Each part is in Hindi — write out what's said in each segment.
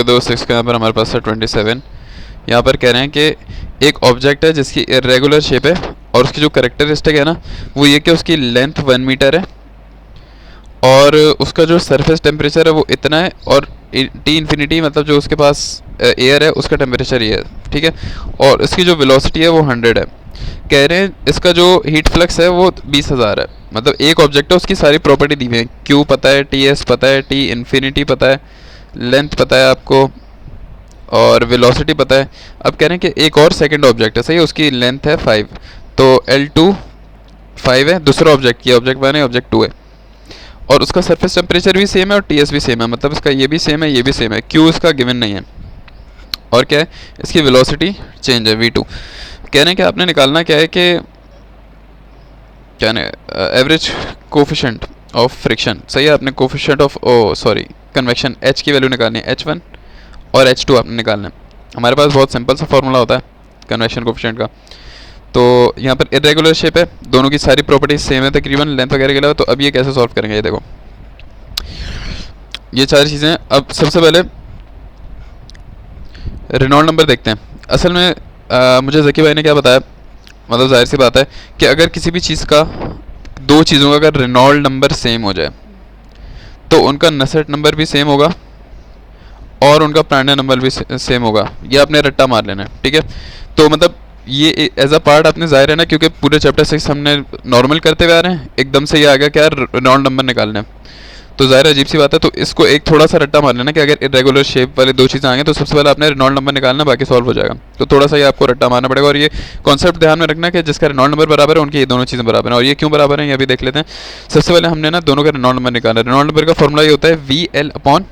दो 6 का यहाँ पर हमारे पास है 27। यहाँ पर कह रहे हैं कि एक ऑब्जेक्ट है जिसकी इरेगुलर शेप है और उसकी जो करेक्टरिस्टिक है ना वो ये कि उसकी लेंथ 1 मीटर है और उसका जो सरफेस टेम्परेचर है वो इतना है और टी इन्फिनिटी मतलब जो उसके पास एयर है उसका टेम्परेचर ये है, ठीक है। और इसकी जो वेलोसिटी है वो 100 है। कह रहे हैं इसका जो हीट फ्लक्स है वो 20,000 है। मतलब एक ऑब्जेक्ट है उसकी सारी प्रॉपर्टी दी हुई है, क्यू पता है, टी एस पता है, टी इन्फिनिटी पता है, लेंथ पता है आपको और वेलोसिटी पता है। अब कह रहे हैं कि एक और सेकंड ऑब्जेक्ट है, सही है, उसकी लेंथ है 5, तो L2 5 है, दूसरा ऑब्जेक्ट की ऑब्जेक्ट 1 है, ऑब्जेक्ट 2 है और उसका सरफेस टेम्परेचर भी सेम है और टीएस भी सेम है। मतलब इसका ये भी सेम है, ये भी सेम है, क्यू इसका गिवन नहीं है। और क्या है, इसकी वेलोसिटी चेंज है v2। कह रहे हैं कि आपने निकालना क्या है कि क्या है एवरेज कोफिशिएंट ऑफ फ्रिक्शन, सही है। आपने कोफिशिएंट ऑफ कन्वेक्शन h की वैल्यू निकालनी है, h1 और h2 आपने निकालना है। हमारे पास बहुत सिंपल सा फॉर्मूला होता है कन्वेक्शन कोफिशिएंट का। तो यहाँ पर इरेगुलर शेप है, दोनों की सारी प्रॉपर्टीज सेम है तकरीबन लेंथ वगैरह के अलावा। तो अब ये कैसे सॉल्व करेंगे, ये देखो ये चार चीज़ें। अब सबसे पहले रेनॉल्ड नंबर देखते हैं। असल में मुझे ज़की भाई ने क्या बताया, मतलब जाहिर सी बात है कि अगर किसी भी चीज़ का, दो चीज़ों का अगर रेनॉल्ड नंबर सेम हो जाए तो उनका नसेट नंबर भी सेम होगा और उनका प्रांडल नंबर भी सेम होगा। ये आपने रट्टा मार लेना है, ठीक है। तो मतलब ये एज अ पार्ट आपने जाहिर है ना, क्योंकि पूरे चैप्टर 6 हमने नॉर्मल करते हुए आ रहे हैं, एकदम से ये आ गया क्या रेनॉल्ड नंबर निकालना है, तो जाहिर अजीब सी बात है। तो इसको एक थोड़ा सा रट्टा मार लेना कि अगर इरेगुलर शेप वाले दो चीज़ें आएंगे तो सबसे पहले आपने रेनॉल्ड नंबर निकालना, बाकी सॉल्व हो जाएगा। तो थोड़ा सा ये आपको रट्टा मारना पड़ेगा और ये कॉन्सेप्ट ध्यान में रखना कि जिसका रेनॉल्ड नंबर बराबर है उनकी ये दोनों चीज़ें बराबर हैं। और ये क्यों बराबर हैं ये भी देख लेते हैं। सबसे पहले हमने ना दोनों का रेनॉल्ड नंबर निकालना है। रेनॉल्ड नंबर का फॉर्मूला ये होता है VL upon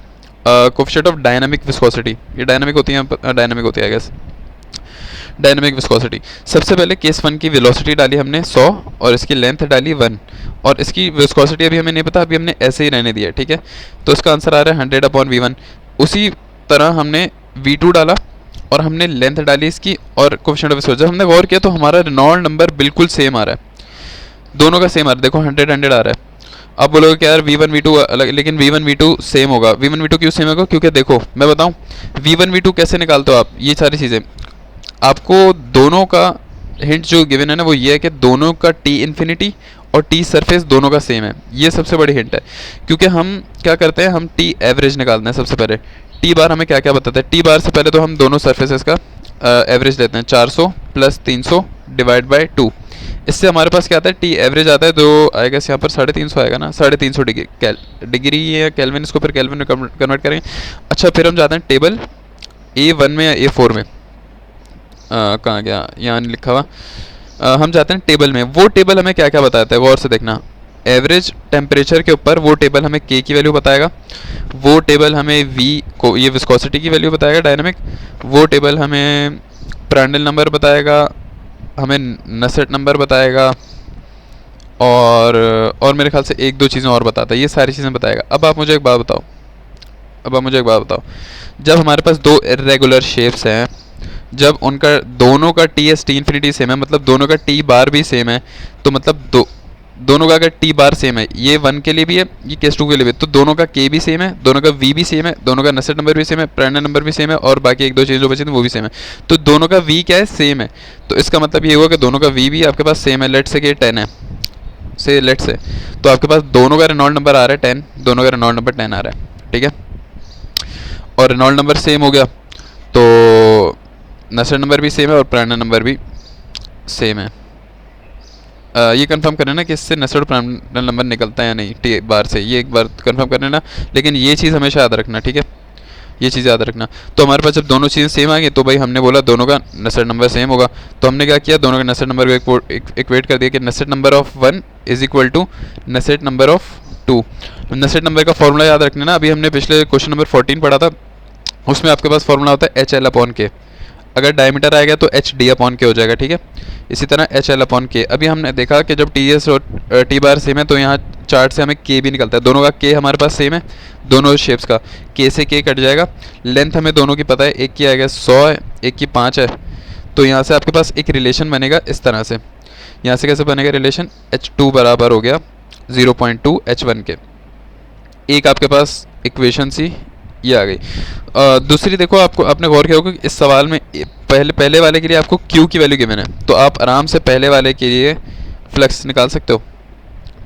coefficient of dynamic viscosity. ये डायनामिक होती है, डायनामिक होती है आई गेस, डायनामिक विस्कोसिटी। सबसे पहले केस 1 की वेलोसिटी डाली हमने 100 और इसकी लेंथ डाली 1 और इसकी विस्कोसिटी अभी हमें नहीं पता, अभी हमने ऐसे ही रहने दिया, ठीक है। तो इसका आंसर आ रहा है 100 अपॉन V1। उसी तरह हमने V2 डाला और हमने लेंथ डाली इसकी और कोफिशिएंट ऑफ विस्कोसिटी। जब हमने गौर किया तो हमारा रेनॉल्ड नंबर बिल्कुल सेम आ रहा है, दोनों का सेम आ रहा है, देखो 100 आ रहा है। अब बोलोगे कि यार V1 V2 अलग, लेकिन V1 V2 सेम होगा। V1 V2 क्यों सेम होगा, क्योंकि देखो मैं बताऊं V1 V2 कैसे निकालते हो आप, ये सारी चीज़ें आपको दोनों का हिंट जो गिवन है ना वो ये है कि दोनों का टी इन्फिनिटी और टी सरफेस दोनों का सेम है। ये सबसे बड़ी हिंट है, क्योंकि हम क्या करते हैं, हम टी एवरेज निकालते हैं सबसे पहले। टी बार हमें क्या क्या बताता है, टी बार से पहले तो हम दोनों सरफेसेस का एवरेज लेते हैं, 400 प्लस 300 डिवाइड बाई 2। इससे हमारे पास क्या आता है, टी एवरेज आता है, जो आएगा यहाँ पर 350 आएगा ना, 350 डिग्री या केल्विन, इसको फिर केल्विन में कन्वर्ट करेंगे। अच्छा फिर हम जाते हैं टेबल A1 में या A4 में, कहाँ गया, यहाँ नहीं लिखा हुआ। हम जाते हैं टेबल में। वो टेबल हमें क्या क्या बताता है, गौर से देखना। एवरेज टेम्परेचर के ऊपर वो टेबल हमें K की वैल्यू बताएगा, वो टेबल हमें V को ये विस्कोसिटी की वैल्यू बताएगा डायनामिक, वो टेबल हमें प्रांडल नंबर बताएगा, हमें नसेट नंबर बताएगा और मेरे ख्याल से एक दो चीज़ें और बताता है, ये सारी चीज़ें बताएगा। अब आप मुझे एक बात बताओ, जब हमारे पास दो इरेगुलर शेप्स हैं, जब उनका दोनों का T S T infinity same है, मतलब दोनों का टी बार भी सेम है, तो मतलब दोनों का अगर टी बार सेम है, ये 1 के लिए भी है, ये केस 2 के लिए भी है, तो दोनों का के भी सेम है, दोनों का वी भी सेम है, दोनों का नसेट नंबर भी सेम है, प्रांडल नंबर भी सेम है और बाकी एक दो चीज़ जो बची थी वो भी सेम है। तो दोनों का वी क्या है, सेम है। तो इसका मतलब ये हुआ कि दोनों का वी भी आपके पास सेम है। लेट से कि 10 है, से लेट से, तो आपके पास दोनों का रेनॉल्ड नंबर आ रहा है 10, दोनों का रेनॉल्ड नंबर 10 आ रहा है, ठीक है। और रेनॉल्ड नंबर सेम हो गया तो नसेट नंबर भी सेम है और प्रांडल नंबर भी सेम है। ये कंफर्म करना ना कि इससे नसेट और प्रांडल नंबर निकलता है या नहीं टी बार से, ये एक बार कंफर्म कर लेना। लेकिन ये चीज़ हमेशा याद रखना, ठीक है, ये चीज़ याद रखना। तो हमारे पास जब दोनों चीज़ें सेम आ गई तो भाई हमने बोला दोनों का नसेट नंबर सेम होगा, तो हमने क्या किया, दोनों का नसेट नंबर को इक्वेट कर दिया कि n set number of 1 is equal to n set number of 2। N set number का फॉर्मूला याद रखना ना, अभी हमने पिछले क्वेश्चन नंबर 14 पढ़ा था, उसमें आपके पास फॉर्मूला होता है HL अपॉन के। अगर डायमीटर आएगा तो HD अपॉन के हो जाएगा, ठीक है। इसी तरह HL अपॉन के। अभी हमने देखा कि जब TS और T बार सेम है तो यहाँ चार्ट से हमें K भी निकलता है, दोनों का K हमारे पास सेम है, दोनों शेप्स का K से K कट जाएगा। लेंथ हमें दोनों की पता है, एक की आएगा 100 है, एक की 5 है, तो यहाँ से आपके पास एक रिलेशन बनेगा इस तरह से। यहाँ से कैसे बनेगा रिलेशन, H2 बराबर हो गया 0.2 H1 के। एक आपके पास इक्वेशन सी ये आ गई। दूसरी देखो, आपको आपने गौर किया होगा कि इस सवाल में पहले वाले के लिए आपको Q की वैल्यू गिवन है, तो आप आराम से पहले वाले के लिए फ्लक्स निकाल सकते हो।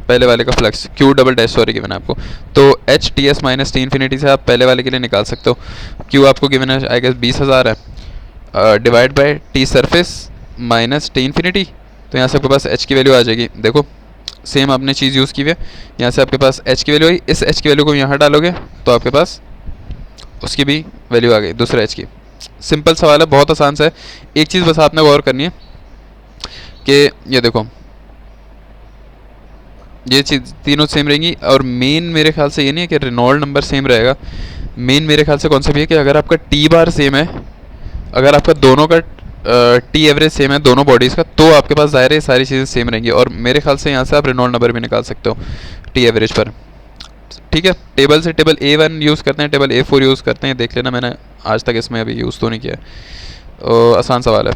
पहले वाले का flux Q double dash sorry given है आपको, तो H T S minus T infinity से आप पहले वाले के लिए निकाल सकते हो। Q आपको गिवन है आई गेस 20,000 है, divide by T surface minus T infinity, तो यहाँ से आपके पास h की वैल्यू आ जाएगी। देखो सेम आपने चीज़ यूज़ की हुई है, यहाँ से आपके पास h की वैल्यू आई, इस h की वैल्यू को यहाँ डालोगे तो आपके पास उसकी भी वैल्यू आ गई, दूसरे h की। सिंपल सवाल है, बहुत आसान सा है। एक चीज़ बस आपने गौर करनी है कि ये देखो ये चीज़ तीनों सेम रहेंगी, और मेन मेरे ख्याल से ये नहीं है कि रेनॉल्ड नंबर सेम रहेगा। मेन मेरे ख्याल से कौन सा भी है कि अगर आपका टी बार सेम है, अगर आपका दोनों का टी एवरेज सेम है दोनों बॉडीज़ का, तो आपके पास ज़ाहिर है सारी चीज़ें सेम रहेंगी। और मेरे ख्याल से यहाँ से आप रेनॉल्ड नंबर भी निकाल सकते हो टी एवरेज पर। ठीक है, टेबल से टेबल A1 यूज़ करते हैं, टेबल A4 यूज़ करते हैं, देख लेना, मैंने आज तक इसमें अभी यूज़ तो नहीं किया है। आसान सवाल है।